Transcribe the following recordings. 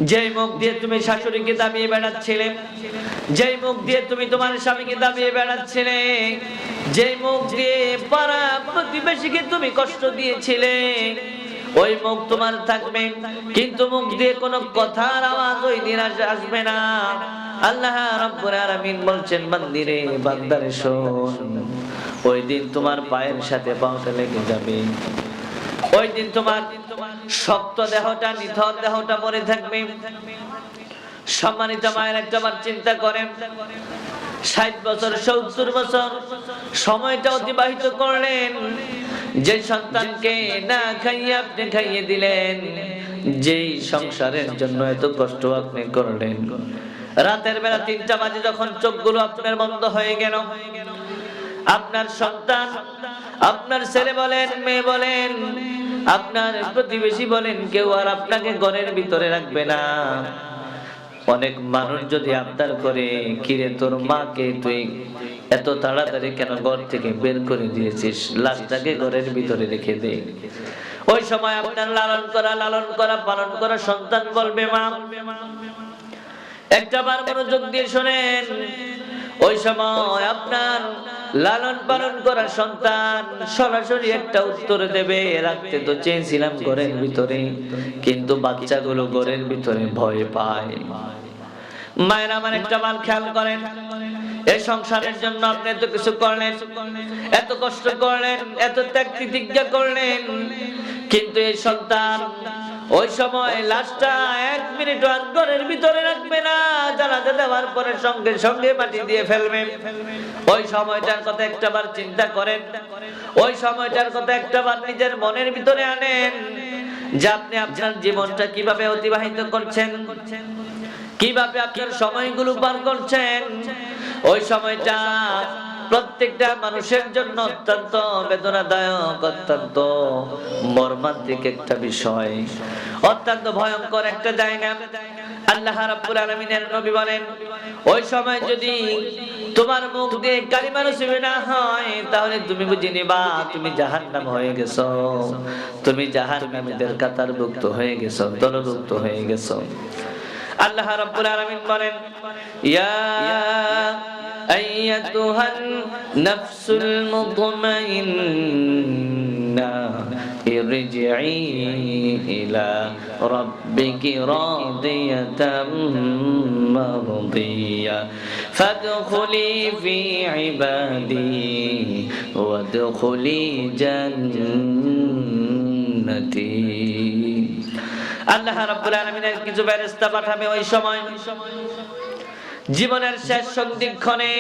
যেই মুখ দিয়ে তুমি শাশুড়িকে দাবিয়ে বেড়াচ্ছিলে, যেই মুখ দিয়ে তুমি তোমার স্বামীকে দাবিয়ে বেড়াচ্ছিলে, যেই মুখ দিয়ে পাড়া প্রতিবেশীকে তুমি কষ্ট দিয়েছিলে, ওই মুখ তোমার থাকবে, কিন্তু মুখ দিয়ে কোনো কথার আওয়াজ ওই দিন আসবে না। আল্লাহ রাব্বুল আলামিন বলছেন, বান্দিরে বান্দারে শোন, ওই দিন তোমার পায়ের সাথে পাওটা লেগে যাবে। ওই দিন তোমার শক্ত দেহটা নিথর দেহটা পড়ে থাকবে। সম্মানিত মায়ের একটাবার চিন্তা করেন, 60 বছর 70 বছর সময়টা অতিবাহিত করলেন, যে সন্তানকে না খাইয়ে আপনি খাইয়ে দিলেন, যেই সংসারের জন্য এত কষ্ট আপনি করলেন, রাতের বেলা 3টা বাজে যখন চোখগুলো আপনার বন্ধ হয়ে গেল, আপনার সন্তান, আপনার ছেলে বলেন, মেয়ে বলেন, আপনার প্রতিবেশী বলেন, কেউ আর আপনাকে ঘরের ভিতরে রাখবে না। অনেক মানুষ যদি আবদার করে, কিরে তোর মাকে তুই এত তাড়াতাড়ি কেন ঘর থেকে বের করে দিয়েছিস, লাশটাকে ঘরের ভিতরে রেখে দে। ওই সময় আপনার লালন করা পালন করা সন্তান বলবে, মা একটাবার মনোযোগ দিয়ে শোনেন, ওই সময় আপনার লালন পালন করা সন্তান সরাসরি একটা উত্তর দেবে, রাখতে তো চেয়েছিলাম ঘরের ভিতরে, কিন্তু বাচ্চাগুলো ঘরের ভিতরে ভয় পায়। মায়ের আমার একটা বার খেয়াল করেন, এই সংসারের জন্য আপনি এত কিছু করলেন, এত কষ্ট করলেন, এত ত্যাগ তিতিক্ষা করলেন, কিন্তু এই সন্তান ওই সময় লাশটা 1 মিনিট আর ঘরের ভিতরে রাখবে না, জানাজা দেওয়ার পরে সঙ্গে সঙ্গে মাটি দিয়ে ফেলবে। ওই সময়টার কথা একটাবার চিন্তা করেন, ওই সময়টার কথা একটাবার নিজের মনের ভিতরে আনেন, যে আপনি আপনার জীবনটা কিভাবে অতিবাহিত করছেন, কিভাবে আপনার সময়গুলো পার করছেন। ওই সময়টা প্রত্যেকটা মানুষের জন্য অত্যন্ত বেদনাদায়ক, অত্যন্ত মর্মান্তিক একটা বিষয়, অত্যন্ত ভয়ঙ্কর একটা জায়গা। আল্লাহ রাব্বুল আলামিনের নবী বলেন, ওই সময় যদি তোমার মুখ দিয়ে কালিমা নসিব না হয়, তাহলে তুমি বুঝে নিবা তুমি জাহান্নাম হয়ে গেছো, তুমি জাহান্নামীদের কাতারভুক্ত হয়ে গেছো, দলভুক্ত হয়ে গেছো। আল্লাহ রাব্বুল আলামিন বলেন, ইয়া আইয়াতুহান নাফসুল মুতমাইন্না ইরজিই ইলা রাব্বিকি রাদিয়াতাম মারদিয়া ফাদখুলি ফি ইবাদি ওয়াদখুলি জান্নাতি। আল্লাহ রাব্বুল আলামিনের কিছু ফেরেশতা পাঠাবে ওই সময়, জীবনের শেষ সন্ধিক্ষণে।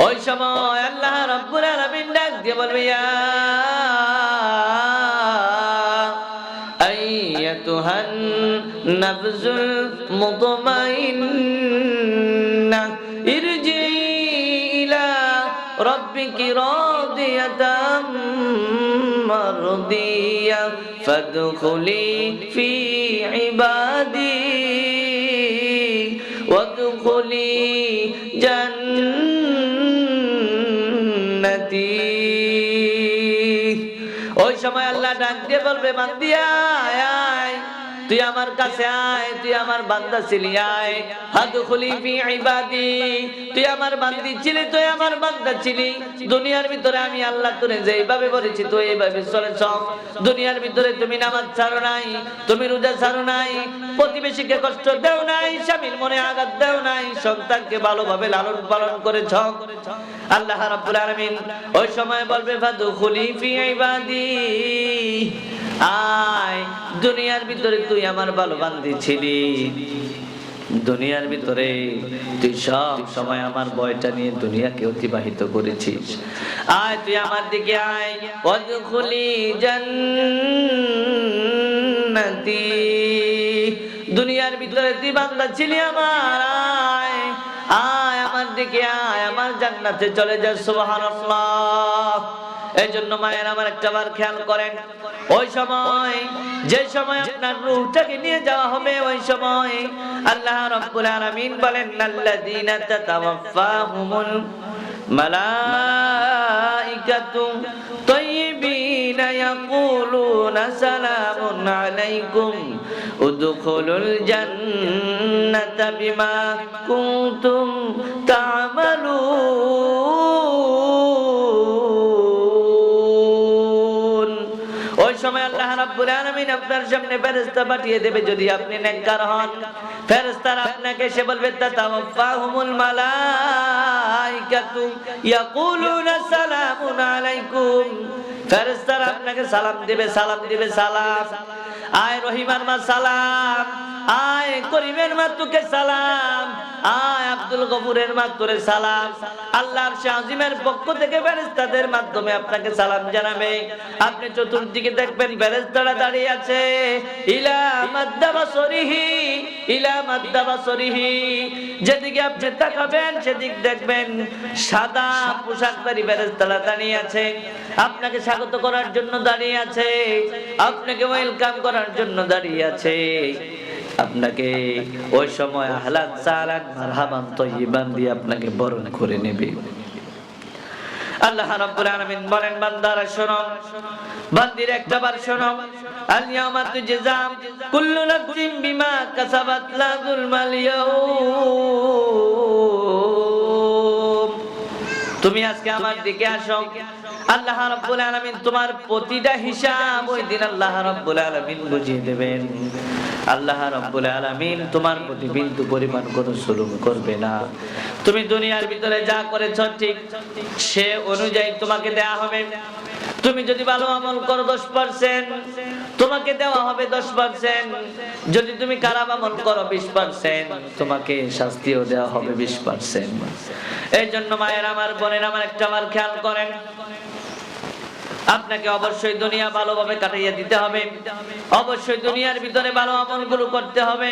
ওই সময় আল্লাহ রাব্বুল আলামিন ডাক দিয়ে বলবে, ইয়া আইয়াতুহান নাফসুল মুতমাইন্না ইরজিই ইলা রাব্বিকি রাদিয়াতাম মারদিয়া ফাদখুলি ফি ইবাদি ওয়াদখুলি জান্নাতি। ওই সময় আল্লাহ ডাক দিয়ে বলবে, বান্দি আয় আয়, তুই আমার কাছে আয়, তুই আমার বান্দা ছিলি, আয়। ফাদখুলি ফি ইবাদি, তুই আমার বান্দি ছিলি, তুই আমার বান্দা ছিলি। দুনিয়ার ভিতরে আমি আল্লাহ তোরে যেইভাবে বলেছি তুই এইভাবে চলেছ। দুনিয়ার ভিতরে তুমি নামাজ ছাড়ো নাই, তুমি রোজা ছাড়ো নাই, প্রতিবেশীকে কষ্ট দেও নাই, স্বামীর মনে আঘাত দেও নাই, সন্তানকে ভালোভাবে লালন পালন করেছ। আল্লাহ রাব্বুল আলামিন ওই সময় বলবে, ফাদখুলি ফি ইবাদি, আয়, দুনিয়ার ভিতরে তুই আমার ভালো বান্দি ছিলি, দুনিয়ার ভিতরে তুই সব সময় আমার ভয়টা নিয়ে দুনিয়াকে অতিবাহিত করেছিস, আয় তুই আমার দিকে আয়। ওয়াদখুলি জান্নাতি, দুনিয়ার ভিতরে তুই বান্দা ছিলি আমার, আয় আয় আমার দিকে আয়, আমার জান্নাতে চলে যা। সুবহানাল্লাহ। এই জন্য মায়ের আমার একটা বার খেয়াল করেন, ওই সময় যে সময় আপনার রূহটাকে নিয়ে যাওয়া হবে, ওই সময় আল্লাহ রাব্বুল আলামিন বলেন, আল্লাযীনা তাতাওয়াফাহুমুল মালাইকাতু তাইয়্যিবিনা ইয়াকুলুনা সালামুন আলাইকুম উদখুলুল জান্নাতা বিমা কুনতুম তা'মালুন। ওই সময় আল্লাহ রাব্বুল আলামিন আপনার সামনে ফেরেশতা পাঠিয়ে দেবে, যদি আপনি নেককার হন। ফেরেশতারা আপনাকে এসে বলবে তাতাওয়াফাহুমুল মালাইকাতু ইয়াকুলুনা সালামুন আলাইকুম। ফেরেশতারা আপনাকে সালাম দিবে, সালাম দিবে, সালাম। আয় রহিমার মা সালাম, আয় করিমের মা তোকে সালাম, আয় আব্দুল গফুরের মা তোরে সালাম। আল্লাহর শাহিমের পক্ষ থেকে ফেরেশতাদের মাধ্যমে আপনাকে সালাম জানাবে। আপনি চতুর্দিকে দেখবেন ফেরেশতারা দাঁড়িয়ে আছে। ইলা মাদ্দাবাসরিহি, ইলা মাদ্দাবাসরিহি, যেদিকে আপনি তাকাবেন সেদিক দেখবেন সাদা পোশাকধারী ফেরেশতারা দাঁড়িয়ে আছে, আপনাকে স্বাগত করার জন্য দাঁড়িয়ে আছে, আপনাকে ওয়েলকাম করার জন্য দাঁড়িয়ে আছে। আপনাকে ওই সময় আহলান সালান মারহাবান তয়্যিবান দিয়ে আপনাকে বরণ করে নেবে। আল্লাহ রাব্বুল আলামিন বলেন, বান্দারা শোনো, বান্দির একটাবার শোনো। আল ইয়াউমা তুজজা কুল্লু নাফসিন বিমা কাসাবাত লা যুলমাল ইয়াউম। তুমি আজকে আমার দিকে আসো। আল্লাহ রাব্বুল আলামিন তোমার প্রতিটা হিসাব ওই দিন আল্লাহ রাব্বুল আলামিন বুঝিয়ে দেবেন। আল্লাহ রাব্বুল আলামিন তোমার প্রতি বিন্দু পরিমাণ কোনো জুলুম করবে না। তুমি দুনিয়ার ভিতরে যা করেছো ঠিক সে অনুযায়ী তোমাকে দেয়া হবে। তুমি যদি ভালো আমল করো 10%, তোমাকে দেওয়া হবে 10%। যদি তুমি খারাপ আমল করো 20%, তোমাকে শাস্তিও দেওয়া হবে 20%। এই জন্য মায়ের আমার, বোনের আমার, একটা আমার খেয়াল করেন, আপনাকে অবশ্যই দুনিয়া ভালোভাবে কাটাইয়া দিতে হবে। অবশ্যই দুনিয়ার ভিতরে ভালো আমলগুলো করতে হবে।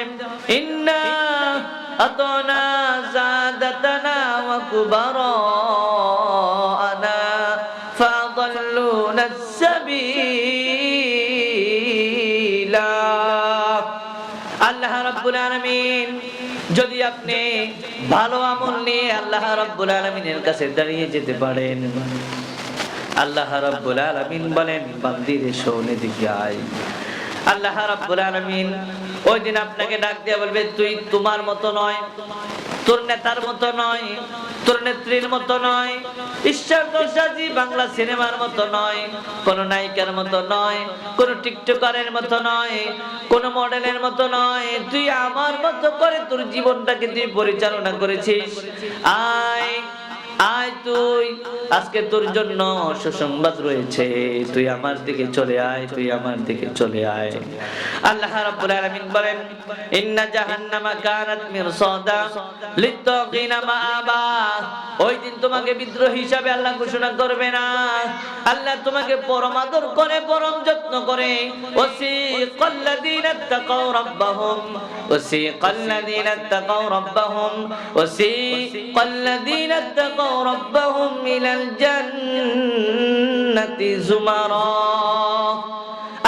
ইন্না আতানা সাদাতানা ওয়া কুবারানা ফাদাল্লুনা সাবিলা। আল্লাহ রাব্বুল আলামিন যদি আপনি ভালো আমল নিয়ে আল্লাহ রাব্বুল আলামিনের কাছে দাঁড়িয়ে যেতে পারেন, আল্লাহ রাব্বুল আলামিন বলেন, বান্দিরে শোনে দিকে আয়। আল্লাহ রাব্বুল আলামিন ওই দিন আপনাকে ডাক দিয়ে বলবে, তুই তোমার মতো নয়, তোর নেতার মতো নয়, তোর নেত্রীর মতো নয়, ঈশ্বর দর্শাজি বাংলা সিনেমার মতো নয়, কোন নায়িকার মতো নয়, কোন টিকটকারের মতো নয়, কোন মডেলের মতো নয়। তুই আমার মতো করে তোর জীবনটাকে তুই পরিচালনা করেছিস। আয় আয়, তুই আজকে তোর জন্য সুসংবাদ রয়েছে, তুই আমার দিকে চলে আয়, তুই আমার দিকে চলে আয়। আল্লাহ রাব্বুল আলামিন বলেন, ইন্না জাহান্নামা কানাত মিরসাদা লিত্তাগিনা মাআবা। ওই দিন তোমাকে বিদ্রোহী হিসাবে আল্লাহ ঘোষণা করবে না। আল্লাহ তোমাকে পরম আদর করে, পরম যত্ন করে। ওয়াসিকাল্লাযীনা তাকাউ রাব্বাহুম, ওয়াসিকাল্লাযীনা তাকাউ রাব্বাহুম, ওয়াসিকাল্লাযীনা তাকাউ ربهم إلى الجنة زمرا।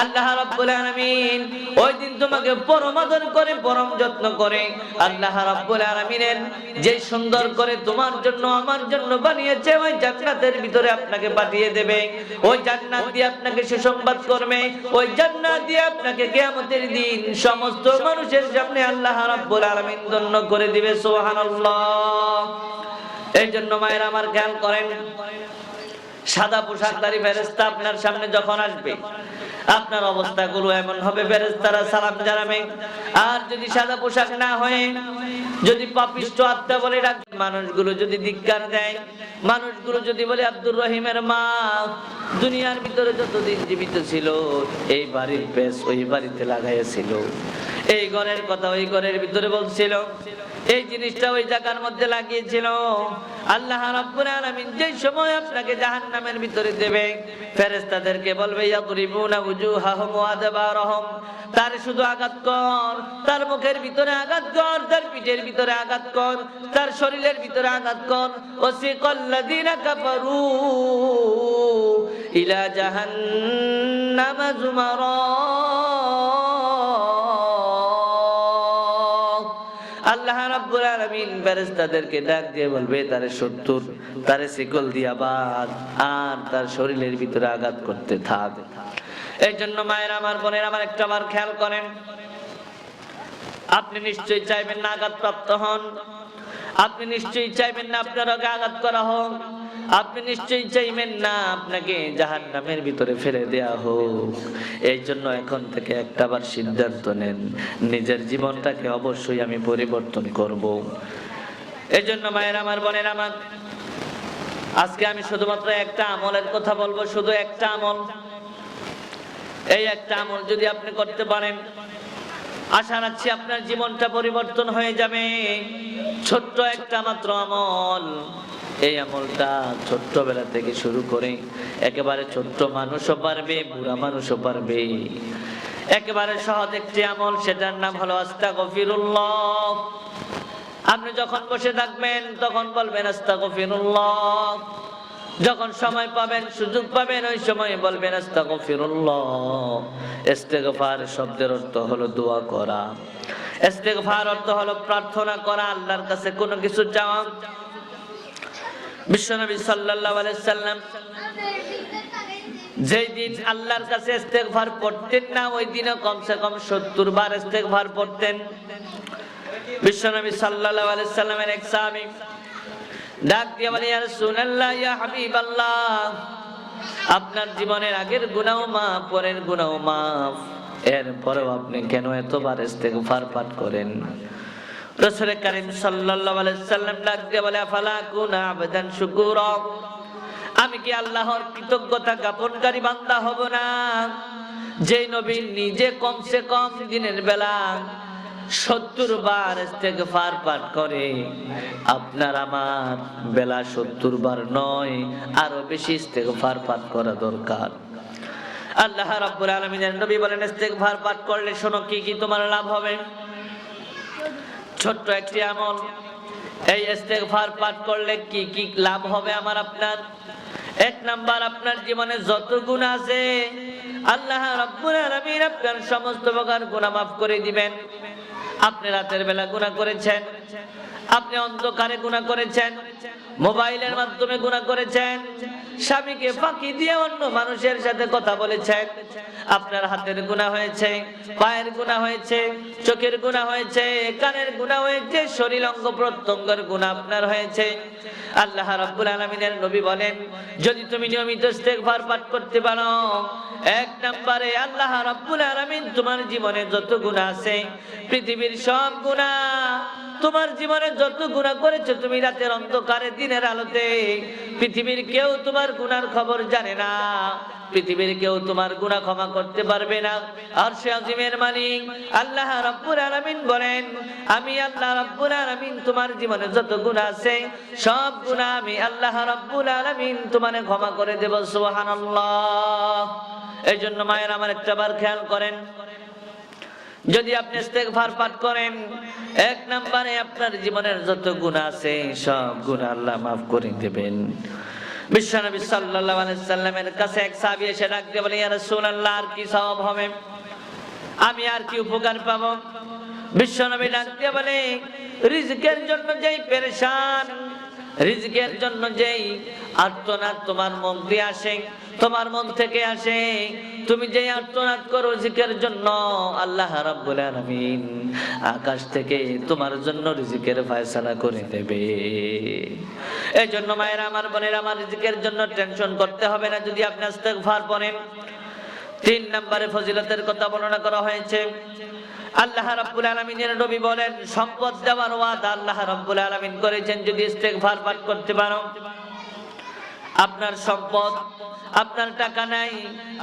আল্লাহ রাব্বুল আলামিন ওই দিন তোমাকে পরম আদর করে, পরম যত্ন করে। আল্লাহ রাব্বুল আলামিনের যে সুন্দর করে তোমার জন্য আমার জন্য বানিয়েছে, ওই জান্নাতের ভিতরে আপনাকে পাঠিয়ে দেবে। ওই জান্নাত দিয়ে আপনাকে সুসংবাদ করবে। ওই জান্নাত দিয়ে আপনাকে কিয়ামতের দিন সমস্ত মানুষের সামনে আল্লাহ রাব্বুল আলামিন ধন্য করে দিবে। সুবহানাল্লাহ। এই জন্য মায়ের আমার খেয়াল করেন, সাদা পোশাকধারী ফেরেশতা আপনার সামনে যখন আসবে, আপনার অবস্থাগুলো এমন হবে ফেরেশতারা সালাম জানাবে। আর যদি সাদা পোশাক না হয়, যদি পাপিষ্ঠ আত্মা বলে ডাক, মানুষগুলো যদি ধিক্কার দেয়, মানুষগুলো যদি বলে আব্দুর রহিমের মা দুনিয়ার ভিতরে যতদিন জীবিত ছিল এই বাড়ির পেশ ওই বাড়িতে লাগাইছিল, এই ঘরের কথা ওই ঘরের ভিতরে বলছিল, এই জিনিসটা ওই জায়গার মধ্যে লাগিয়েছিল। আল্লাহ রাব্বুল আলামিন যে সময় আপনাকে জাহান্নামের ভিতরে দেবে, ফেরেশতাদেরকে বলবে, ইয়াদরিবুনা উজুহাহুম ওয়া আদবারহুম, তার শুধু আঘাত কর, তার মুখের ভিতরে আঘাত কর, তার পিঠের ভিতরে আঘাত কর, তার শরীরের ভিতরে আঘাত কর। ওয়াসিকাল্লাযীনা কাফারু ইলা জাহান্নামা যুমারা। আল্লাহ রাব্বুল আলামিন ফেরেশতাদেরকে ডাক দিয়ে বলবে, তারে 70 তারে শিকল দিয়া বাঁধ, আর তার শরীরের ভিতরে আঘাত করতে থাক। এই জন্য মায়ের আমার, বোনের আমার, একটা বার খেয়াল করেন, আপনি নিশ্চয়ই চাইবেন না আঘাতপ্রাপ্ত হন, আপনি নিশ্চয়ই চাইবেন না আপনার আগে আঘাত করা হোক, আপনি নিশ্চয়ই চাইবেন না আপনাকে জাহান্নামের ভিতরে ফেলে দেয়া হোক। এই জন্য এখন থেকে একটাবার সিদ্ধান্ত নেন, নিজের জীবনটাকে অবশ্যই আমি পরিবর্তন করব। এই জন্য মায়ের আমার, বোনের আমার, আজকে আমি শুধুমাত্র একটা আমলের কথা বলবো, শুধু একটা আমল। এই একটা আমল যদি আপনি করতে পারেন, আশা রাখছি আপনার জীবনটা পরিবর্তন হয়ে যাবে। ছোট্ট একটা মাত্র আমল। এই আমলটা ছোট্টবেলা থেকে শুরু করে একেবারে ছোট্ট মানুষও পারবে, বুড়া মানুষও পারবে। একেবারে সহজ একটি আমল, সেটার নাম হলো আস্তাগফিরুল্লাহ। আপনি যখন বসে থাকবেন তখন বলবেন আস্তাগফিরুল্লাহ। যখন সময় পাবেন, সুযোগ পাবেন, ওই সময় বলবেন আস্তাগফিরুল্লাহ। ইস্তেগফার শব্দের অর্থ হলো দোয়া করা। ইস্তেগফার অর্থ হলো প্রার্থনা করা, আল্লাহর কাছে কোনো কিছু চাওয়া। বিশ্বনবী সাল্লাল্লাহু আলাইহি সাল্লাম যেই দিন আল্লাহর কাছে ইস্তেগফার পড়তেন না, ওই দিনও কমসে কম 70 বার ইস্তেগফার পড়তেন। বিশ্বনবী সাল্লাল্লাহু আলাইহি সাল্লামের এক সাহাবী ডাক দিয়ে বলে, ইয়া রাসূলুল্লাহ, ইয়া হাবিবাল্লাহ, আপনার জীবনের আগের গুনাহ মাফ, পরের গুনাহ মাফ, এরপরেও আপনি কেন এতবার ইস্তেগফার পাঠ করেন? রাসূল কারীম সাল্লাল্লাহু আলাইহি সাল্লাম ডাক দিয়ে বলে, আফালা কুনা আবদান শুকুরা, আমি কি আল্লাহর কৃতজ্ঞতা জ্ঞাপনকারী বান্দা হব না? যে নবী নিজে কমসে কম দিনের বেলা 70 বার ইস্তেগফার পাঠ করে, আপনার আমার বেলা 70 বার নয়, আরো বেশি ইস্তেগফার পাঠ করা দরকার। আল্লাহ রাব্বুল আলামিনের নবী বলেন, ইস্তেগফার পাঠ করলে শোনো কি কি তোমার লাভ হবে। ছোট্ট একটি আমল। এই ইস্তেগফার পাঠ করলে কি কি লাভ হবে আমার আপনার? এক নাম্বার, আপনার জীবনে যত গুনাহ আছে আল্লাহ রাব্বুল আলামিন আপনার সমস্ত প্রকার গুনাহ মাফ করে দিবেন। আপনি রাতের বেলা গুনাহ করেছেন, আপনি অন্ধকারে গুনাহ করেছেন, মোবাইলের মাধ্যমে গুনাহ করেছেন, স্বামীকে ফাঁকি দিয়ে অন্য মানুষের সাথে কথা বলেছেন, আপনার হাতের গুনাহ হয়েছে, পায়ের গুনাহ হয়েছে, চোখের গুনাহ হয়েছে, কানের গুনাহ হয়েছে, শরীর অঙ্গ প্রত্যঙ্গের গুনাহ আপনার হয়েছে। আল্লাহ রাব্বুল আলামিনের নবী বলেন, যদি তুমি নিয়মিত ইস্তেগফার পাঠ করতে পারো, এক নম্বরে আল্লাহ রাব্বুল আলামিন তোমার জীবনে যত গুনাহ আছে, পৃথিবীর সব গুনাহ, তোমার জীবনে যত গুনাহ করেছো তুমি রাতের অন্ধকারে দিনের আলোতে, পৃথিবীর কেউ তোমার গুনার খবর জানে না, পৃথিবীর কেউ তোমার গুনাহ ক্ষমা করতে পারবে না। আরশে আজিমের মালিক আল্লাহ রাব্বুল আলামিন বলেন, আমি আল্লাহ রাব্বুল আলামিন তোমার জীবনে যত গুনাহ আছে সব গুনাহ আমি আল্লাহ রাব্বুল আলামিন তোমারে ক্ষমা করে দেব। সুবহানাল্লাহ। এই জন্য মায়ের আমার একটাবার খেয়াল করেন, যদি আপনি ইস্তেগফার পাঠ করেন, এক নম্বরে আপনার জীবনের যত গুনাহ আছে সব গুনাহ আল্লাহ মাফ করে দেবেন। বিশ্বনবী সাল্লাল্লাহু আলাইহি সাল্লামের কাছে এক সাহাবী এসে ডাক দিয়ে বলে, ইয়া রাসূলুল্লাহ, আর কি সওয়াব হবে, আমি আর কি উপকার পাবো? বিশ্বনবী ডাক দিয়ে বলে, রিজকের জন্য যেই পেরেশান, রিজকের জন্য যেই আর্তনাদ তোমার মন দিয়ে আসে, তোমার মন থেকে আসে, তুমি যে আর্তনাদ করো রিজিকের জন্য, আল্লাহ রাব্বুল আলামিন আকাশ থেকে তোমার জন্য রিজিকের ফয়সালা করে দেবে। এই জন্য মায়েরা আমার, বোনেরা আমার, রিজিকের জন্য টেনশন করতে হবে না যদি আপনি ইস্তেগফার পড়েন। 3 নম্বরে ফজিলতের কথা বর্ণনা করা হয়েছে। আল্লাহ রাব্বুল আলামিনের নবী বলেন, সম্পদ দেওয়ার ওয়াদা আল্লাহ রাব্বুল আলামিন করেছেন যদি ইস্তেগফার পাঠ করতে পারো। আপনার সম্পদ, আপনার টাকা নাই,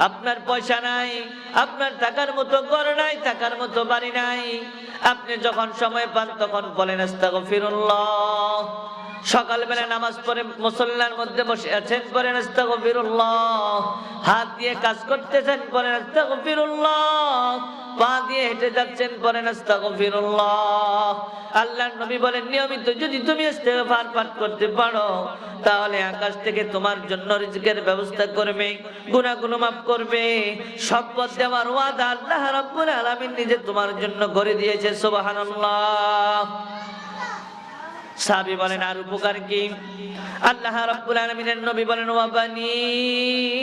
আপনার পয়সা নাই, আপনার টাকার মতো ঘর নাই, টাকার মতো বাড়ি নাই, আপনি যখন সময় পান তখন বলেন আস্তাগফিরুল্লাহ। সকালবেলা নামাজ পড়ে মুসল্লার মধ্যে বসে আছেন, পড়েন আস্তাগফিরুল্লাহ। হাত দিয়ে কাজ করতেছেন, পড়েন আস্তাগফিরুল্লাহ। পা দিয়ে হেঁটে যাচ্ছেন, পড়েন আস্তাগফিরুল্লাহ। আল্লাহর নবী বলেন, নিয়মিত যদি তুমি ইস্তেগফার পাঠ করতে পারো, তাহলে আকাশ থেকে তোমার জন্য রিজিকের ব্যবস্থা করবে, গুনাহগুলো মাফ করবে। সম্পদ দেওয়ার ওয়াদা আল্লাহ রাব্বুল আলামিন নিজে তোমার জন্য করে দিয়েছে। সুবহানাল্লাহ। সাহাবী বলেন, আর উপকার কি? আল্লাহ রাব্বুল আলামিনের নবী বলেন, ওয়া বানিন,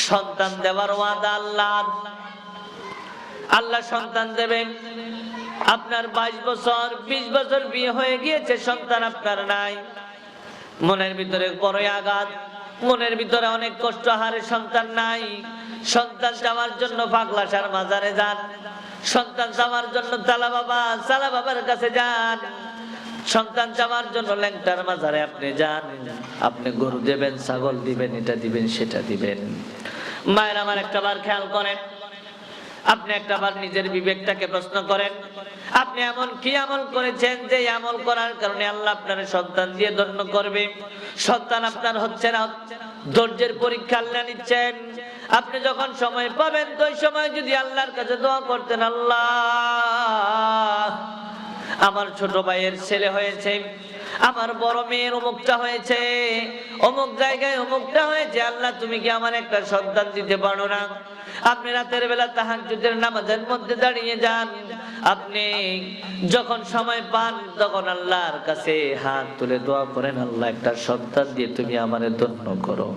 সন্তান দেওয়ার ওয়াদা আল্লাহ। আল্লাহ সন্তান দেবেন। আপনার 22 বছর 20 বছর বিয়ে হয়ে গিয়েছে, সন্তান আপনার নাই, মনের ভিতরে বড়ই আঘাত, মনের ভিতরে অনেক কষ্ট, হারে সন্তান নাই। সন্তান চাওয়ার জন্য পাগলাশার মাজারে যান, সন্তান চাওয়ার জন্য সালা বাবার কাছে যান, সন্তান চাওয়ার জন্য ল্যাংটার মাজারে আপনি যান। আপনি গরু দেবেন, ছাগল দিবেন, এটা দিবেন, সেটা দিবেন। মায়ের আমার একটা বার খেয়াল করেন, আপনি একটা বার নিজের বিবেকটাকে প্রশ্ন করেন, আপনি এমন কি আমল করেছেন যে আমল করার কারণে আল্লাহ আপনার সন্তান দিয়ে ধন্য করবে? সন্তান আপনার হচ্ছে না, ধৈর্যের পরীক্ষা আল্লাহ নিচ্ছেন। আপনি যখন সময় পাবেন তো ওই সময় যদি আল্লাহর কাছে দোয়া করতেন, আল্লাহ আমার ছোট ভাইয়ের ছেলে হয়েছে, আমার বড় মেয়ের অমুকটা হয়েছে, অমুক জায়গায় অমুকটা হয়েছে, আল্লাহ তুমি কি আমার একটা সন্তান দিতে পারো না? আপনি রাতের বেলা তাহাজ্জুদের নামাজের মধ্যে দাঁড়িয়ে যান, আপনি যখন সময় পান তখন আল্লাহর কাছে হাত তুলে দোয়া করেন, আল্লাহ একটা সন্তান দিয়ে তুমি আমারে ধন্য করো।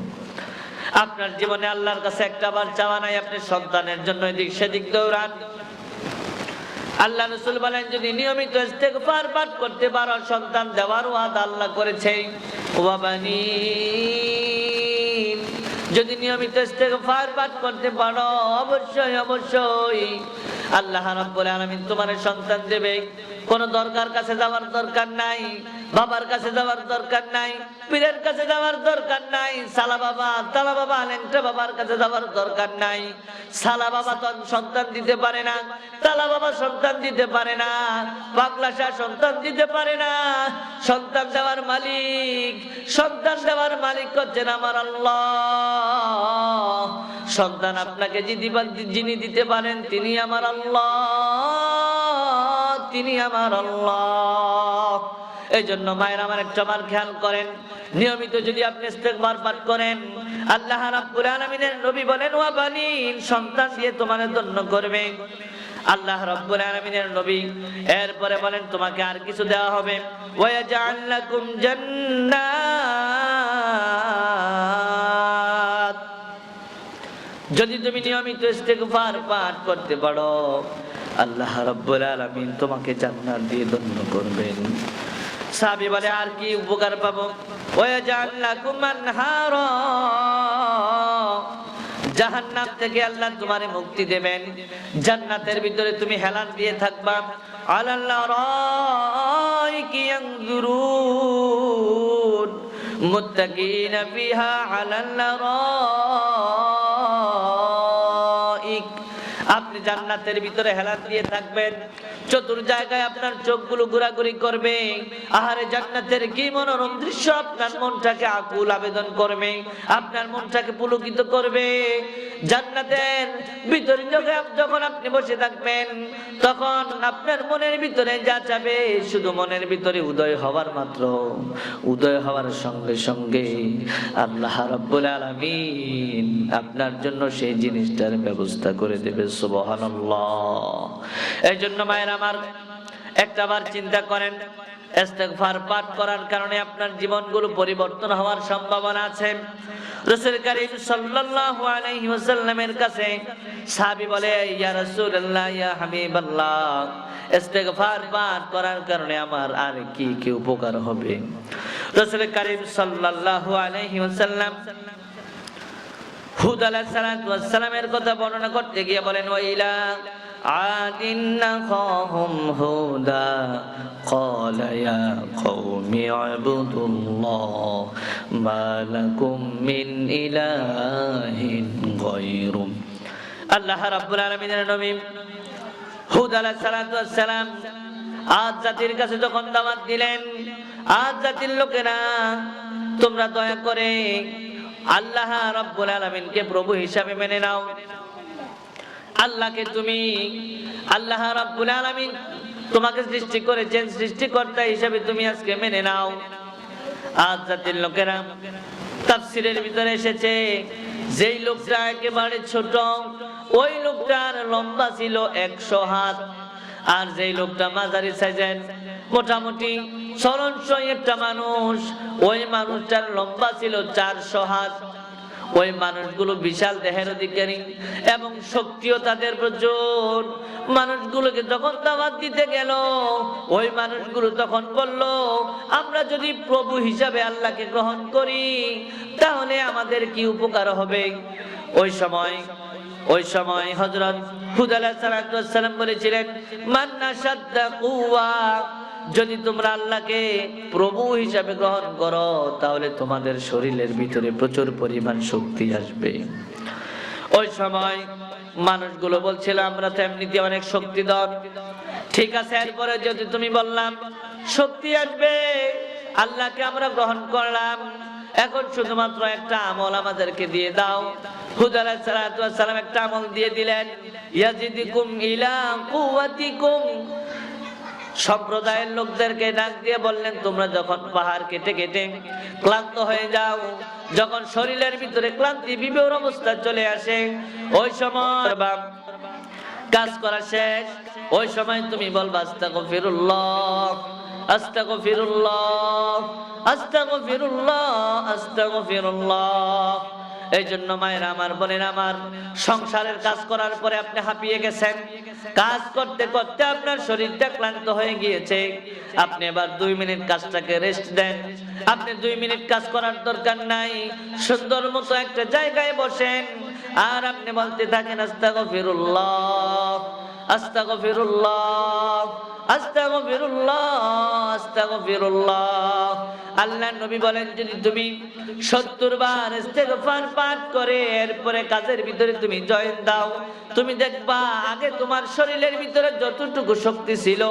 আপনার জীবনে আল্লাহর কাছে একটা বার চাওয়া নাই, আপনি সন্তানের জন্য এদিক সেদিক দৌড়ান। আল্লাহ রাসূল বলেন, যদি নিয়মিত ইস্তেগফার পাঠ করতে পারো, সন্তান দেওয়ার ওয়াদা আল্লাহ করেছে। ওয়া বানি, যদি নিয়মিত ইস্তেগফার পাঠ করতে পারো, অবশ্যই অবশ্যই আল্লাহ রাব্বুল আলামিন তোমার সন্তান দেবে। কোন দরকার কাছে যাওয়ার দরকার নাই, বাবার কাছে যাওয়ার দরকার নাই, পীরের কাছে যাওয়ার দরকার নাই, সালা বাবা লেংটা বাবার কাছে যাওয়ার দরকার নাই। সালা বাবা তো সন্তান দিতে পারে না, তালা বাবা সন্তান দিতে পারে না, পাগলা শাহ সন্তান দিতে পারে না। সন্তান দেওয়ার মালিক হচ্ছেন আমার আল্লাহ। সন্তান আপনাকে যিনি দিতে পারেন তিনি আমার আল্লাহ, তিনি আমার আল্লাহ। এই জন্য মায়ের আমার একটা বার খেয়াল করেন, নিয়মিত যদি আপনি ইস্তেগফার পাঠ করেন, আল্লাহ রাব্বুল আলামিনের নবী বলেন, ওয়া বানিন, সন্তান দিয়ে তোমাকে ধন্য করবে। আল্লাহ রাব্বুল আলামিনের নবী এরপরে বলেন, তোমাকে আর কিছু দেওয়া হবে, ওয়া ইয়াজআল লাকুম জান্নাত। যদি তুমি নিয়মিত ইস্তেগফার পাঠ করতে পারো, আল্লাহ রাব্বুল আলামিন তোমাকে জান্নাত দিয়ে ধন্য করবেন। সাহাবী বলে, আর কি উপকার পাবো? ওয়া ইয়াজআল লাকুম আনহারা, জাহান্নাম থেকে আল্লাহ তোমারে মুক্তি দেবেন, জান্নাতের ভিতরে তুমি হেলান দিয়ে থাকবা। আলাল আরাইকি ইয়ানজুরুন মুত্তাকিনা ফিহা আলাল আরাইক, আপনি জান্নাতের ভিতরে হেলান দিয়ে থাকবেন, চতুর জায়গায় আপনার চোখগুলো ঘোরাঘুরি করবে। আহারে জান্নাতের কি মনোরম দৃশ্য, আপনার মনটাকে আকুল আবেদন করবে, আপনার মনটাকে পুলকিত করবে। জান্নাতের ভিতরে যখন আপনি বসে থাকবেন, তখন আপনার মনের ভিতরে যা চাবে, শুধু মনের ভিতরে উদয় হওয়ার মাত্র, উদয় হওয়ার সঙ্গে সঙ্গে আল্লাহ রাব্বুল আলামিন আপনার জন্য সেই জিনিসটার ব্যবস্থা করে দেবে। সুবহানাল্লাহ। এই জন্য মায়ের আমার একটা বার চিন্তা করেন, ইস্তেগফার পাঠ করার কারণে আপনার জীবনগুলো পরিবর্তন হওয়ার সম্ভাবনা আছে। রাসূল করিম সাল্লাল্লাহু আলাইহি ওয়াসাল্লামের কাছে সাহাবী বলে, ইয়া রাসূলুল্লাহ, ইয়া হাবিবাল্লাহ, ইস্তেগফার পাঠ করার কারণে আমার আর কি কি উপকার হবে? রাসূল করিম সাল্লাল্লাহু আলাইহি ওয়াসাল্লাম হুদ আলাইহিস সালামের কথা বর্ণনা করতে গিয়ে বলেন, ওয়াইলা আদিন নাখাহুম হুদা ক্বালা ইয়া কওমি ইবুদুল্লাহ মা লাকুম মিন ইলাহিন গায়রু। আল্লাহ রাব্বুল আলামিনের নবী হুদ আলাইহিস সালাম আদ জাতির কাছে যখন দাওয়াত দিলেন, আদ জাতির লোকেরা, তোমরা দয়া করে আল্লাহ রাব্বুল আলামিনকে প্রভু হিসাবে মেনে নাও। আল্লাহকে তুমি, আল্লাহ রাব্বুল আলামিন তোমাকে সৃষ্টি করেছেন, সৃষ্টিকর্তা হিসাবে তুমি আজকে মেনে নাও। আজ জাতির লোকেরা, তাফসীরের ভিতরে এসেছে, যেই লোকটা একেবারে ছোট, ওই লোকটার লম্বা ছিল 100 হাত, আর যেই লোকটা মাঝারি সাইজের মোটামুটি সরলসই একটা মানুষ, ওই মানুষটার লম্বা ছিল 400 হাত। ওই মানুষগুলো বিশাল দেহের অধিকারী এবং শক্তিও তাদের প্রচুর। মানুষগুলোকে যখন দাওয়াত দিতে গেল, ওই মানুষগুলো তখন বলল, আমরা যদি প্রভু হিসাবে আল্লাহকে গ্রহণ করি তাহলে আমাদের কি উপকার হবে? ওই সময় হযরত হুদ আলাইহিস সালাম বলেছিলেন, মান আশাদ্দা কুওয়া, যদি তোমরা আল্লাহকে প্রভু হিসাবে গ্রহণ করো তাহলে তোমাদের শরীরের ভিতরে প্রচুর পরিমাণ শক্তি আসবে। ওই সময় মানুষগুলো বলছিল, আমরা তো এমনিতে অনেক শক্তিধর, ঠিক আছে, এরপরে যদি তুমি বললাম শক্তি আসবে, আল্লাহকে আমরা গ্রহণ করলাম, এখন শুধুমাত্র একটা আমল আমাদেরকে দিয়ে দাও। হুদ আলাইহিস সালাম একটা আমল দিয়ে দিলেন, ইয়াজিদুকুম ইলা কুওয়াতিকুম। সম্প্রদায়ের লোকদেরকে ডাক দিয়ে বললেন, তোমরা যখন পাহাড় কেটে কেটে ক্লান্ত হয়ে যাও, যখন শরীরের ভিতরে ক্লান্তি বিভোর অবস্থা চলে আসে, ওই সময় কাজ করা শেষ, ওই সময় তুমি বলবা আস্তাগফিরুল্লাহ, আস্তাগফিরুল্লাহ, আস্তাগফিরুল্লাহ, আস্তাগফিরুল্লাহ। এই জন্য মায়ের আমার, বোনের আমার, সংসারের কাজ করার পরে আপনি হাঁপিয়ে গেছেন, কাজ করতে করতে আপনার শরীরটা ক্লান্ত হয়ে গিয়েছে, আপনি এবার 2 মিনিট কাজটাকে রেস্ট দেন। আপনি 2 মিনিট কাজ করার দরকার নাই, সুন্দর মতো একটা জায়গায় বসেন আর আপনি বলতে থাকেন আস্তাগফিরুল্লাহ, আস্তাগফিরুল্লাহ, আস্তাগফিরুল্লাহ, আস্তাগফিরুল্লাহ। আল্লাহর নবী বলেন, যদি তুমি 70 বার ইস্তেগফার পাঠ করে এরপরে কাজের ভিতরে তুমি জয়েন দাও, তুমি দেখবা আগে তোমার শরীরের ভিতরে যতটুকু শক্তি ছিল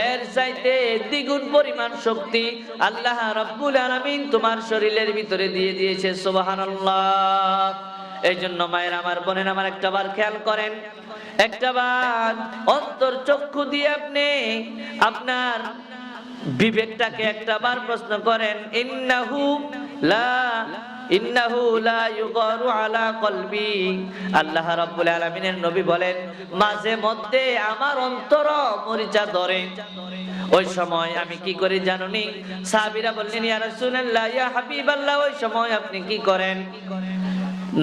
এর চাইতে দ্বিগুণ পরিমাণ শক্তি আল্লাহ রাব্বুল আলামিন তোমার শরীরের ভিতরে দিয়ে দিয়েছে। সুবহানাল্লাহ। এই জন্য মায়ের আমার, বোনের আমার, একটা বার খেয়াল করেন, একটা বার অন্তর চক্ষু দিয়ে আপনি আপনার বিবেকটাকে একটা বার প্রশ্ন করেন, ইন্নাহু লা ইউগারু আলা কলবি। আল্লাহ রাব্বুল আলামিনের নবী বলেন, মাঝে মধ্যে আমার অন্তর মরিচা ধরে। ওই সময় আমি কি করি জানুনি? সাহাবীরা বললেন, ইয়া রাসূলুল্লাহ, ইয়া হাবিবাল্লাহ, ওই সময় আপনি কি করেন?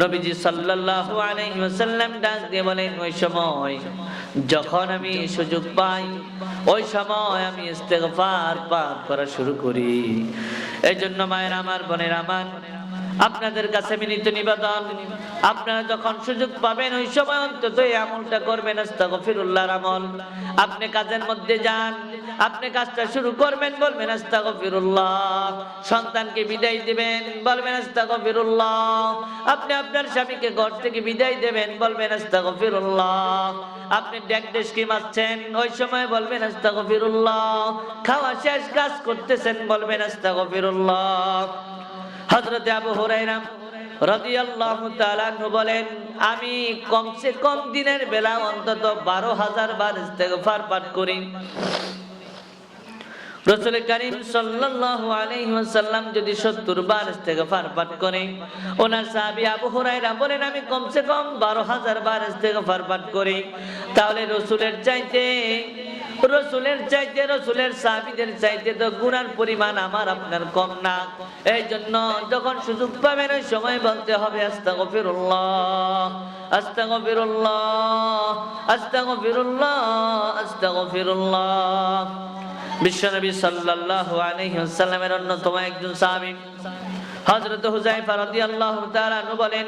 নবীজি সাল্লাল্লাহু আলাইহি ওয়াসাল্লাম ডাক দিয়ে বলেন, ওই সময় যখন আমি সুযোগ পাই ওই সময় আমি ইস্তেগফার পাঠ করা শুরু করি। এই জন্য মায়ের আমার, বোনের আমার, আপনাদের কাছে বিনীত নিবেদন, আপনারা যখন সুযোগ পাবেন ওই সময় অন্তত এই আমলটা করবেন, আস্তাগফিরুল্লাহর আমল। আপনি কাজের মধ্যে যান, আপনি কাজটা শুরু করবেন, বলবেন আস্তাগফিরুল্লাহ। সন্তানকে বিদায় দিবেন, বলবেন আস্তাগফিরুল্লাহ। আপনি আপনার স্বামীকে ঘর থেকে বিদায় দেবেন, বলবেন আস্তাগফিরুল্লাহ। আপনি ডেকডেস্কি মারছেন ওই সময় বলবেন আস্তাগফিরুল্লাহ। খাওয়া শেষ কাজ করতেছেন, বলবেন আস্তাগফিরুল্লাহ। হযরত আবু হুরায়রা রাদিয়াল্লাহু তাআলা আনহু বলেন, আমি কমসে কম দিনের বেলা অন্তত 12,000 বার ইস্তেগফার পাঠ করি। রাসূল কারীম সাল্লাল্লাহু আলাইহি ওয়াসাল্লাম যদি 70 বার ইস্তেগফার পাঠ করে, ওনার সাহাবী আবু হুরায়রা বলেন, আমি কমসে কম 12,000 বার ইস্তেগফার পাঠ করি। তাহলে রাসূলের চাইতে, রাসূলের সাহাবীদের চাইতে তো গুনার পরিমাণ আমার আপনার কম না। এই জন্য যখন সুযোগ পাবেন ওই সময় বলতে হবে আস্তাগফিরুল্লাহ, আস্তাগফিরুল্লাহ, আস্তাগফিরুল্লাহ, আস্তাগফিরুল্লাহ। বিশ্বনবী সাল্লাল্লাহু আলাইহি ওয়াসাল্লামের অন্যতম একজন সাহাবী হযরত হুযায়ফা রাদিয়াল্লাহু তাআলা আনহু বলেন,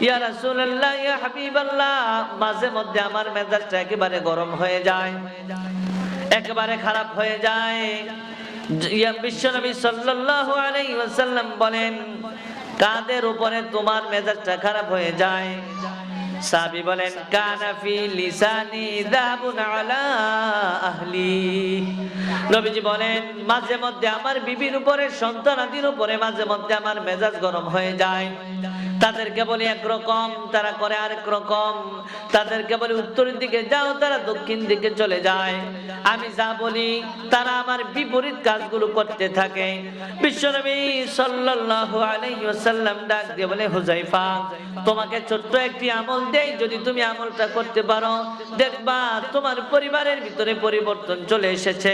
ইয়া রাসূলুল্লাহ, ইয়া হাবিবাল্লাহ, মাঝে মধ্যে আমার মেজাজটা একেবারে গরম হয়ে যায়, একেবারে খারাপ হয়ে যায়। বিশ্বনবী সাল্লাল্লাহু আলাইহি ওয়াসাল্লাম বলেন, কাদের উপরে তোমার মেজাজটা খারাপ হয়ে যায়? সাহাবী বলেন, কানা ফি লিসানি যাহাবুন আলা আহলি। নবীজি বলেন, মাঝে মধ্যে আমার বিবির উপরে, সন্তানাদির উপরে মাঝে মধ্যে আমার মেজাজ গরম হয়ে যায়। তাদেরকে বলি একরকম, তারা করে আরেক রকম। তাদেরকে বলি উত্তরের দিকে যাও, তারা দক্ষিণ দিকে চলে যায়। আমি যা বলি তারা আমার বিপরীত কাজগুলো করতে থাকে। বিশ্বনবী সাল্লাল্লাহু আলাইহি ওয়াসাল্লাম ডাক দিয়ে বলে, হুযায়ফা, তোমাকে ছোট্ট একটি আমল দেই, যদি তুমি আমলটা করতে পারো দেখবা তোমার পরিবারের ভিতরে পরিবর্তন চলে এসেছে।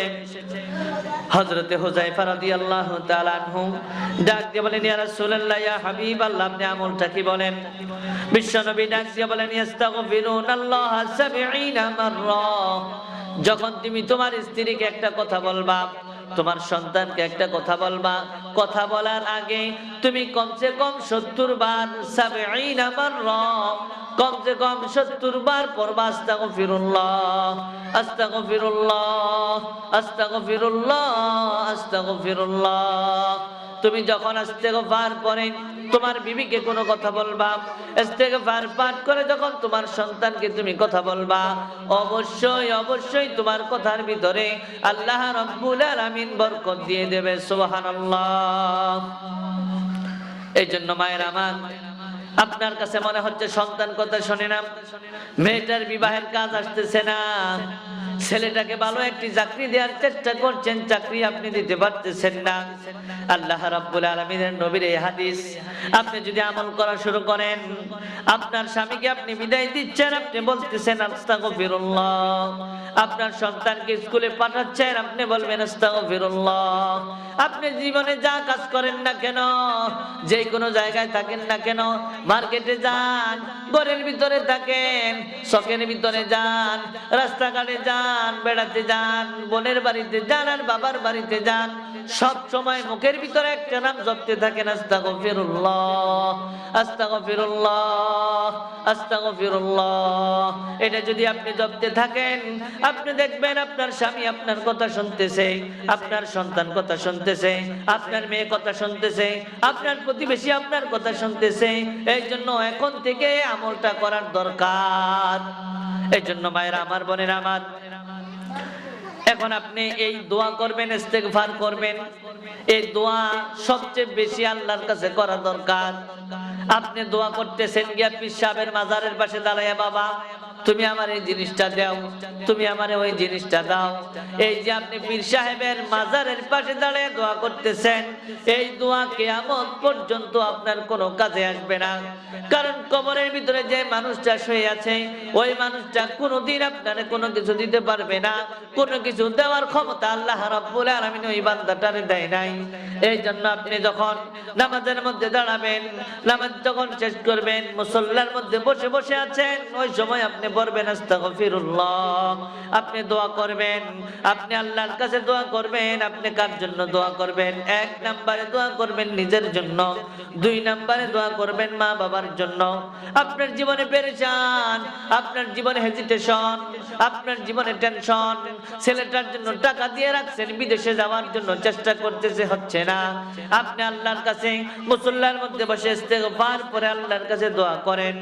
হযরতে হুযায়ফা রাদিয়াল্লাহু তাআলা আনহু ডাক দিয়ে বলেন, ইয়া রাসূলুল্লাহ, ইয়া হাবিবাল্লাহ, আপনি আমলটা কি বলেন? বিশ্বনবী ডাক দিয়ে বলেন, ইস্তাগফিরুনাল্লাহ ৭০ মাররা। যখন তুমি তোমার স্ত্রীকে একটা কথা বলবা, তোমার সন্তানকে একটা কথা বলবা, কথা বলার আগে তুমি কমসে কম ৭০ বার ৭০ মাররা, কমসে কম ৭০ বার পড়বা আস্তাগফিরুল্লাহ, আস্তাগফিরুল্লাহ, আস্তাগফিরুল্লাহ, আস্তাগফিরুল্লাহ। তুমি যখন ইস্তেগফার পড়ে তোমার বিবিকে কোনো কথা বলবা, ইস্তেগফার পাঠ করে যখন তোমার সন্তানকে তুমি কথা বলবা, অবশ্যই অবশ্যই তোমার কথার ভিতরে আল্লাহ রাব্বুল আলামিন বরকত দিয়ে দেবে। সুবহানাল্লাহ। এই জন্য মায়ের আমার, আপনার কাছে মনে হচ্ছে সন্তান কথা শোনে না, মেয়েটার বিবাহের কাজ আসতেছে না, ছেলেটাকে ভালো একটি চাকরি দেওয়ার চেষ্টা করছেন, চাকরি আপনি দিতে পারতেছেন না। আল্লাহ রাব্বুল আলামিনের নবীর এই হাদিস আপনি যদি আমল করা শুরু করেন, আপনার স্বামীকে আপনি বিদায় দিচ্ছেন, আপনি বলতেছেন আস্তাগফিরুল্লাহ। আপনার সন্তানকে স্কুলে পাঠাচ্ছেন, আপনি বলবেন আস্তাগফিরুল্লাহ। আপনি জীবনে যা কাজ করেন না কেন, যে কোনো জায়গায় থাকেন না কেন, মার্কেটে যান, ঘরের ভিতরে থাকেন, শখের ভিতরে যান, রাস্তাঘাটে যান, বেড়াতে যান, বোনের বাড়িতে যান আর বাবার বাড়িতে যান, সব সময় মুখের ভিতরে একটা নাম জপতে থাকেন, আস্তাগফিরুল্লাহ, আস্তাগফিরুল্লাহ, আস্তাগফিরুল্লাহ। এটা যদি আপনি জপতে থাকেন, আপনি দেখবেন আপনার স্বামী আপনার কথা শুনতেছে, আপনার সন্তান কথা শুনতেছে, আপনার মেয়ে কথা শুনতেছে, আপনার প্রতিবেশী আপনার কথা শুনতেছে। এই জন্য এখন থেকে আমলটা করার দরকার। এই জন্য মায়েরা আমার, বোনেরা আমার, এখন আপনি এই দোয়া করবেন, ইস্তেগফার করবেন। এই দোয়া সবচেয়ে বেশি আল্লাহর কাছে করা দরকার। আপনি দোয়া করতেছেন গিয়া পীর সাহেবের মাজারের পাশে দাঁড়াইয়া, বাবা তুমি আমার এই জিনিসটা দাও, তুমি আমার ওই জিনিসটা দাও। এই যে আপনি পীর সাহেবের মাজারের পাশে দাঁড়িয়ে দোয়া করতেছেন, এই দোয়া কিয়ামত পর্যন্ত আপনার কোনো কাজে আসবে না। কারণ কবরের ভিতরে যে মানুষটা শুয়ে আছে, ওই মানুষটা কোনোদিন আপনারে কোনো কিছু দিতে পারবে না, কোনো কিছু দেওয়ার ক্ষমতা আল্লাহ রাব্বুল আলামিন ওই বান্দাটারে দেয় নাই। এই জন্য আপনি যখন নামাজের মধ্যে দাঁড়াবেন, নামাজ যখন শেষ করবেন, মুসল্লার মধ্যে বসে বসে আছেন, ওই সময় আপনি বলবেন আস্তাগফিরুল্লাহ। আপনি দোয়া করবেন, আপনি আল্লাহর কাছে দোয়া করবেন। আপনি কার জন্য দোয়া করবেন? এক নম্বরে দোয়া করবেন নিজের জন্য, দুই নম্বরে দোয়া করবেন মা বাবার জন্য। আপনার জীবনে পেরেশান, আপনার জীবনে হেজিটেশন, আপনার জীবনে টেনশন, ছেলেটার জন্য টাকা দিয়ে রাখছেন, বিদেশে যাওয়ার জন্য চেষ্টা করতেছে, হচ্ছে না। আপনি আল্লাহর কাছে মুসল্লার মধ্যে বসে ইস্তেগফার পরে আল্লাহর কাছে দোয়া করেন।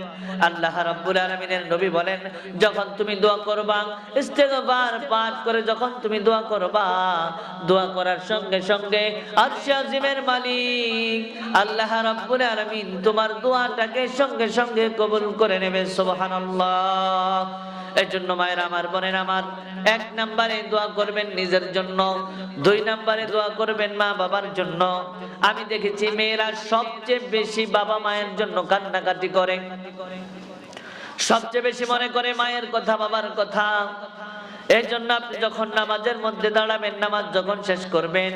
আল্লাহ রাব্বুল আলামিনের নবী বলেন, যখন তুমি দোয়া করবা, ইস্তেগফার পাঠ করে যখন তুমি দোয়া করবা, দোয়া করার সঙ্গে সঙ্গে আরশে আজিমের মালিক আল্লাহ রাব্বুল আলামিন তোমার দোয়াটাকে সঙ্গে সঙ্গে কবুল করে নেবে। সুবহানাল্লাহ। এই জন্য মায়ের আমার, বোনের আমার, এক নম্বরে দোয়া করবেন নিজের জন্য, দুই নম্বরে দোয়া করবেন মা বাবার জন্য। আমি দেখেছি মেয়েরা সবচেয়ে বেশি বাবা মায়ের জন্য কান্নাকাটি করে, সবচেয়ে বেশি মনে করে মায়ের কথা, বাবার কথা। এই জন্য আপনি যখন নামাজের মধ্যে দাঁড়াবেন, নামাজ যখন শেষ করবেন,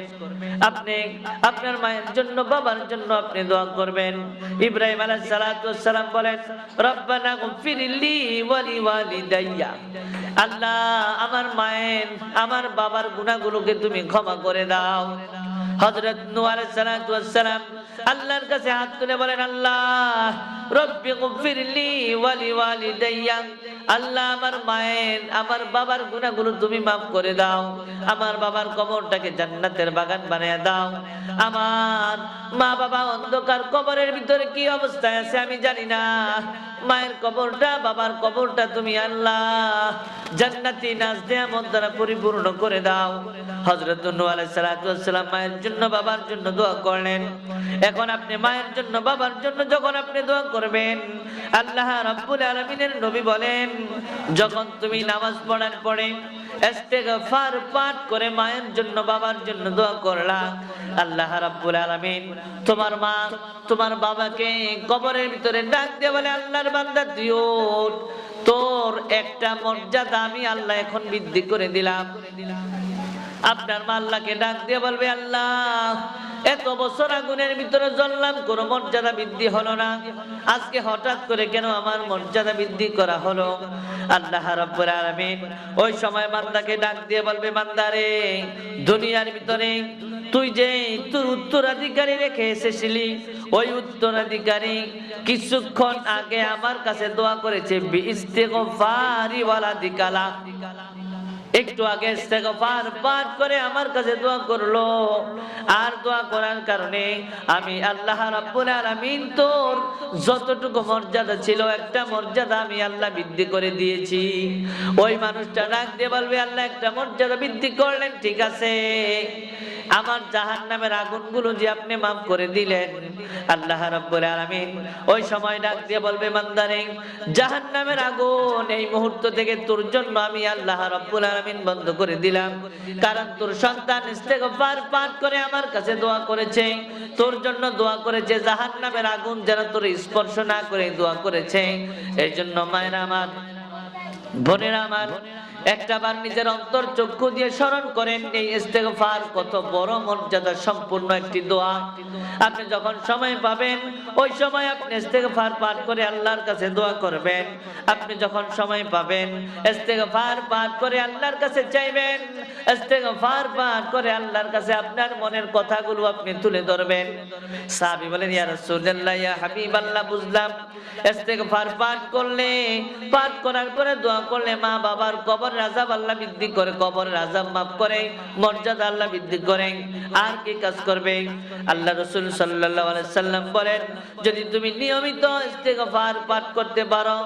আপনি আপনার মায়ের জন্য, বাবার জন্য আপনি দোয়া করবেন। ইব্রাহিম আলাইহিস সালাতু ওয়াস সালাম বলেন, রব্বানা গফিরলি ওয়া লিওয়ালিদাইয়া, আল্লাহ আমার মায়ের, আমার বাবার গুনাহগুলোকে তুমি ক্ষমা করে দাও। হযরত নূহ আলাইহিস সালাতু ওয়াস সালাম আল্লাহর কাছে হাত তুলে বলেন, আল্লাহ রব্বি গফিরলি ওয়া লিওয়ালিদাইয়া, আল্লাহ আমার মায়ের, আমার বাবার গুনাহগুলো তুমি মাফ করে দাও, আমার বাবার কবরটাকে জান্নাতের বাগান বানিয়ে দাও। আমার মা বাবা অন্ধকার কবরের ভিতরে কি অবস্থায় আছে আমি জানি না, মায়ের কবরটা, বাবার কবরটা তুমি আল্লাহ জান্নাতি নাজনিয়ামত দ্বারা পরিপূর্ণ করে দাও। হযরত নূহ আলাইহিস সালাতু ওয়াস সালাম মায়ের জন্য, বাবার জন্য দোয়া করলেন। এখন আপনি মায়ের জন্য, বাবার জন্য যখন আপনি দোয়া করবেন, আল্লাহ রাব্বুল আলামিনের নবী বলেন, যখন তুমি নামাজ পড়ার পরে ইস্তেগফার পাঠ করে মায়ের জন্য, বাবার জন্য দোয়া করলা, আল্লাহ রাব্বুল আলামিন তোমার মা, তোমার বাবাকে কবরের ভিতরে ডাক দিয়ে বলে, আল্লাহর বান্দা তুই ওঠ, তোর একটা মর্যাদা আমি আল্লাহ এখন বৃদ্ধি করে দিলাম। আপনার মা আল্লাহকে ডাক দিয়ে বলবে, আল্লাহ এত বছর আগুনের ভিতরে জ্বললাম, কোনো মর্যাদা বৃদ্ধি হলো না, আজকে হঠাৎ করে কেন আমার মর্যাদা বৃদ্ধি করা হলো? আল্লাহ রাব্বুল আলামিন ওই সময় বান্দাকে ডাক দিয়ে বলবে, বান্দারে, দুনিয়ার ভিতরে তুই যে তোর উত্তরাধিকারী রেখে এসেছিলি, ওই উত্তরাধিকারী কিছুক্ষণ আগে আমার কাছে দোয়া করেছে, বিইস্তিগফারি ওয়ালাদিকালা, একটু আগে ইস্তেগফার পাঠ করে আমার কাছে দোয়া করলো। আর দোয়া করার কারণে আমি আল্লাহ রাব্বুল আলামিন তোর যতটুকু মর্যাদা ছিল, একটা মর্যাদা আমি আল্লাহ বৃদ্ধি করে দিয়েছি। ওই মানুষটা ডাক দিয়ে বলবে, আল্লাহ একটা মর্যাদা বৃদ্ধি করলেন, ঠিক আছে, আমার জাহান্নামের আগুনগুলো যে আপনি মাফ করে দিলেন। আল্লাহ রাব্বুল আলামিন ওই সময় ডাক দিয়ে বলবে, বান্দারে, জাহান্নামের আগুন এই মুহূর্ত থেকে তোর জন্য আমি আল্লাহ রাব্বুল আলামিন বন্ধ করে দিলাম, কারণ তোর সন্তান ইস্তেগফার পাঠ করে আমার কাছে দোয়া করেছে, তোর জন্য দোয়া করেছে, জাহান্নামের আগুন যেন তোর স্পর্শ না করে দোয়া করেছে। এই জন্য মায়েরা আমার, বোনেরা আমার, একটাবার নিজের অন্তর চক্ষু দিয়ে স্মরণ করেন এই ইস্তেগফার কত বড় মর্যাদা সম্পূর্ণ একটি দোয়া। আপনি যখন সময় পাবেন ওই সময় আপনি ইস্তেগফার পাঠ করে আল্লাহর কাছে দোয়া করবেন। আপনি যখন সময় পাবেন ইস্তেগফার পাঠ করে আল্লাহর কাছে চাইবেন, ইস্তেগফার পাঠ করে আল্লাহর কাছে আপনার মনের কথাগুলো আপনি তুলে ধরবেন। সাহাবী বলেন, ইয়া রাসূলুল্লাহ, ইয়া হাবিবাল্লাহ, বুঝলাম ইস্তেগফার পাঠ করলে, পাঠ করার পরে দোয়া করলে মা বাবার কবর আযাব আল্লাহ বৃদ্ধি করে, কবরের আযাব মাফ করে, মর্যাদা আল্লাহ বৃদ্ধি করেন। আর কি কাজ করবে? আল্লাহ রাসূল সাল্লাল্লাহু আলাইহি সাল্লাম বলেন, যদি তুমি নিয়মিত ইস্তেগফার পাঠ করতে পারো,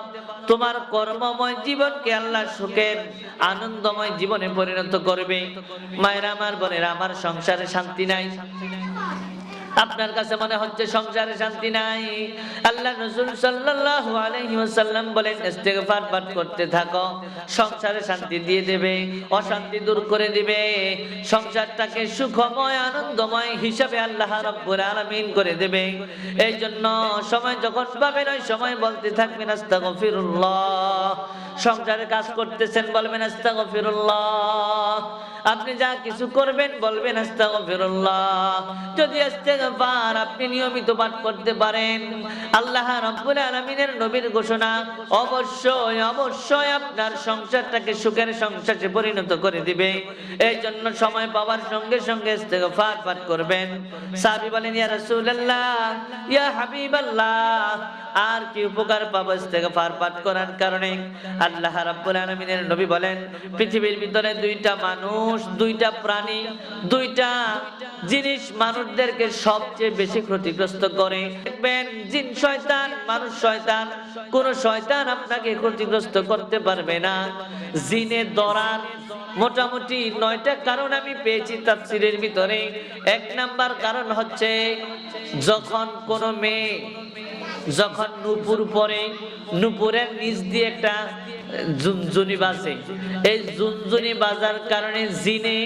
তোমার কর্মময় জীবনকে আল্লাহ সুখের আনন্দময় জীবনে পরিণত করবে। মায়েরা আমার, বোনেরা আমার, সংসারে শান্তি নাই, আপনার কাছে মনে হচ্ছে সংসারে শান্তি নাই, আল্লাহ রাসূল সাল্লাল্লাহু আলাইহি ওয়াসাল্লাম বলেন, ইস্তেগফার পাঠ করতে থাকো, সংসারে শান্তি দিয়ে দেবে, অশান্তি দূর করে দিবে, সংসারটাকে সুখময় আনন্দময় হিসাবে আল্লাহ রাব্বুল আলামিন করে দেবে। এই জন্য সময় যখন পাবেন ওই সময় বলতে থাকবেন, আস্তাগফিরুল্লাহ। সংসারে কাজ করতেছেন, বলবেন আস্তাগফিরুল্লাহ। আপনি যা কিছু করবেন বলবেন আস্তাগফিরুল্লাহ। যদি ইস্তেগফার আপনি নিয়মিত পাঠ করতে পারেন, আল্লাহ রাব্বুল আলামিনের নবীর ঘোষণা, অবশ্যই অবশ্যই আপনার সংসারটাকে সুখের সংসারে পরিণত করে দিবে। এই জন্য সময় পাওয়ার সঙ্গে সঙ্গে ইস্তেগফার পাঠ করবেন। সাহাবী বলেন, ইয়া রাসূলুল্লাহ, ইয়া হাবিবাল্লাহ, আর কি উপকার পাবো ইস্তেগফার পাঠ করার কারণে? আল্লাহ রাব্বুল আলামিনের নবী বলেন, পৃথিবীর ভিতরে দুইটা মানুষ, দুইটা প্রাণী, দুইটা জিনিস মানুষদেরকে সবচেয়ে বেশি ক্ষতিগ্রস্ত করে। দেখবেন, জিন শয়তান, মানুষ শয়তান, কোন শয়তান আপনাকে ক্ষতিগ্রস্ত করতে পারবে না। জিনে ধরার মোটামুটি 9টা কারণ আমি পেয়েছি তাফসীরের ভিতরে। 1 নাম্বার কারণ হচ্ছে, যখন কোন মেয়ে যখন নূপুর পরে, নূপুরের নিচ দিয়ে একটা ঝুনঝুনি বাজে, এই ঝুনঝুনি বাজার কারণে জিনে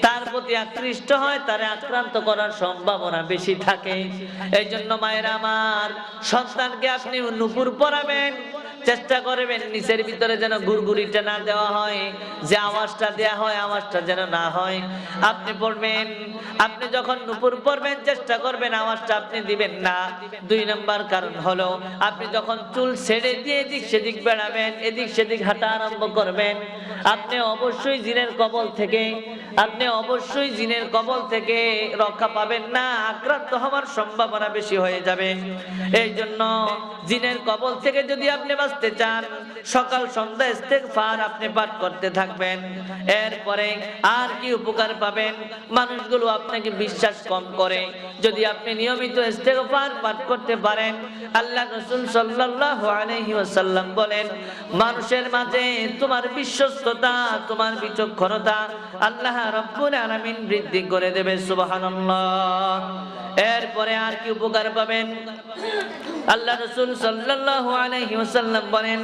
তার প্রতি আকৃষ্ট হয়, তারে আক্রান্ত করার সম্ভাবনা বেশি থাকে। এই জন্য মায়েরা আমার, সন্তানকে আপনি নূপুর পরাবেন, চেষ্টা করবেন নিচের ভিতরে যেন গুড়গুড়িটা না দেওয়া হয়, যে আওয়াজটা দেয়া হয় আওয়াজটা যেন না হয়। আপনি পড়বেন, আপনি যখন নূপুর পড়বেন চেষ্টা করবেন আওয়াজটা আপনি দিবেন না। 2 নাম্বার কারণ হলো, আপনি যখন চুল ছেড়ে দিয়ে এদিক সেদিক বেড়াবেন, এদিক সেদিক হাঁটা আরম্ভ করবেন, আপনি অবশ্যই জিনের কবল থেকে, আপনি অবশ্যই জিনের কবল থেকে রক্ষা পাবেন না, আক্রান্ত হওয়ার সম্ভাবনা বেশি হয়ে যাবে। এই জন্য জিনের কবল থেকে যদি আপনি বাঁচতে চান, সকাল সন্ধ্যা ইস্তেগফার আপনি পাঠ করতে থাকবেন। এরপরে আর কি উপকার পাবেন? মানুষগুলো আপনাকে বিশ্বাস কম করে, যদি আপনি নিয়মিত ইস্তেগফার পাঠ করতে পারেন, আল্লাহ রাসূল সাল্লাল্লাহু আলাইহি ওয়াসাল্লাম বলেন, মানুষের মাঝে তোমার বিশ্বস্ততা, তোমার বিচক্ষণতা আল্লাহ রাব্বুল আলামিন বৃদ্ধি করে দেবে। সুবহানাল্লাহ। এরপরে আর কি উপকার পাবেন? আল্লাহ রাসূল সাল্লাল্লাহু আলাইহি ওয়াসাল্লাম বলেন,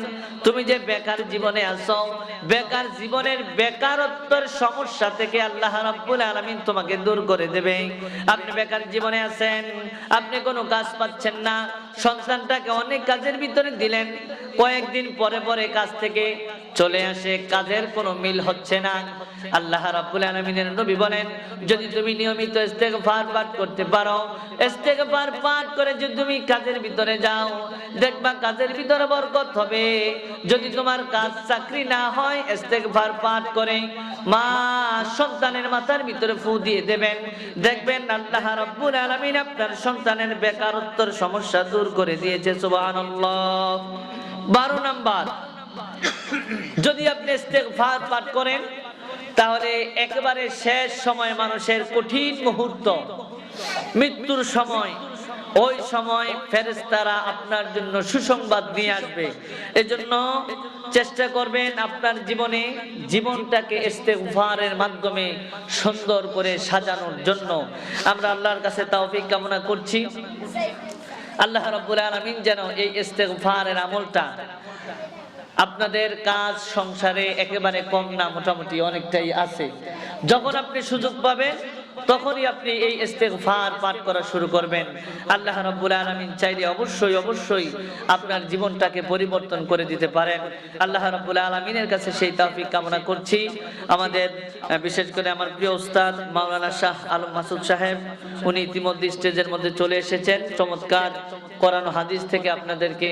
তুমি যে বেকার জীবনে আছো, বেকার জীবনের বেকারত্বের সমস্যা থেকে আল্লাহ রাব্বুল আলামিন তোমাকে দূর করে দেবে। আপনি বেকার জীবনে আছেন, আপনি কোনো কাজ পাচ্ছেন না, সন্তানটাকে অনেক কাজের ভিতরে দিলেন, কয়েকদিন পরে পরে কাজ থেকে চলে আসে, কাজের কোনো মিল হচ্ছে না। আল্লাহ রাব্বুল আলামিনের নবী বলেন, যদি তুমি নিয়মিত ইস্তেগফার পাঠ করতে পারো, ইস্তেগফার পাঠ করে যদি তুমি কাজের ভিতরে যাও, দেখবা কাজের ভিতরে বরকত হবে। যদি তোমার কাজ চাকরি না হয়, ইস্তেগফার পাঠ করে মা সন্তানের মাথার ভিতরে ফু দিয়ে দেবেন, দেখবেন আল্লাহ রাব্বুল আলামিন আপনার সন্তানের বেকারত্বের সমস্যা দূর করে দিয়েছে। সুবহানাল্লাহ। 12 নাম্বার, যদি আপনি ইস্তেগফার পাঠ করেন, তাহলে একেবারে শেষ সময়, মানুষের কঠিন মুহূর্ত, মৃত্যুর সময়, ওই সময় ফেরেশতারা আপনার জন্য সুসংবাদ নিয়ে আসবে। এজন্য চেষ্টা করবেন আপনার জীবনটাকে ইস্তেগফারের মাধ্যমে সুন্দর করে সাজানোর জন্য। আমরা আল্লাহর কাছে তৌফিক কামনা করছি। আল্লাহ রাব্বুল আলামিন যেন এই ইস্তেগফারের আমলটা, আপনাদের কাজ সংসারে একেবারে কম না, মোটামুটি অনেকটাই আছে, যখন আপনি সুযোগ পাবেন তখনই আপনি এই ইস্তেগফার পাঠ করা শুরু করবেন। আল্লাহ রাব্বুল আলামিন চাইলে অবশ্যই আপনার জীবনটাকে পরিবর্তন করে দিতে পারেন। আল্লাহ রাব্বুল আলামিনের কাছে সেই তৌফিক কামনা করছি। আমাদের বিশেষ করে আমার প্রিয় উস্তাদ মাওলানা শাহ আলম মাসুদ সাহেব, উনি ইতিমধ্যে স্টেজের মধ্যে চলে এসেছেন, চমৎকার কোরআন ও হাদিস থেকে আপনাদেরকে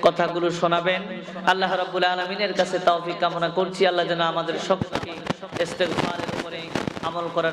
কথাগুলো শোনাবেন। আল্লাহ রাব্বুল আলামিনের কাছে তৌফিক কামনা করছি। আল্লাহ যেন আমাদের সকলকে ইস্তেগফারের উপরে আমল করার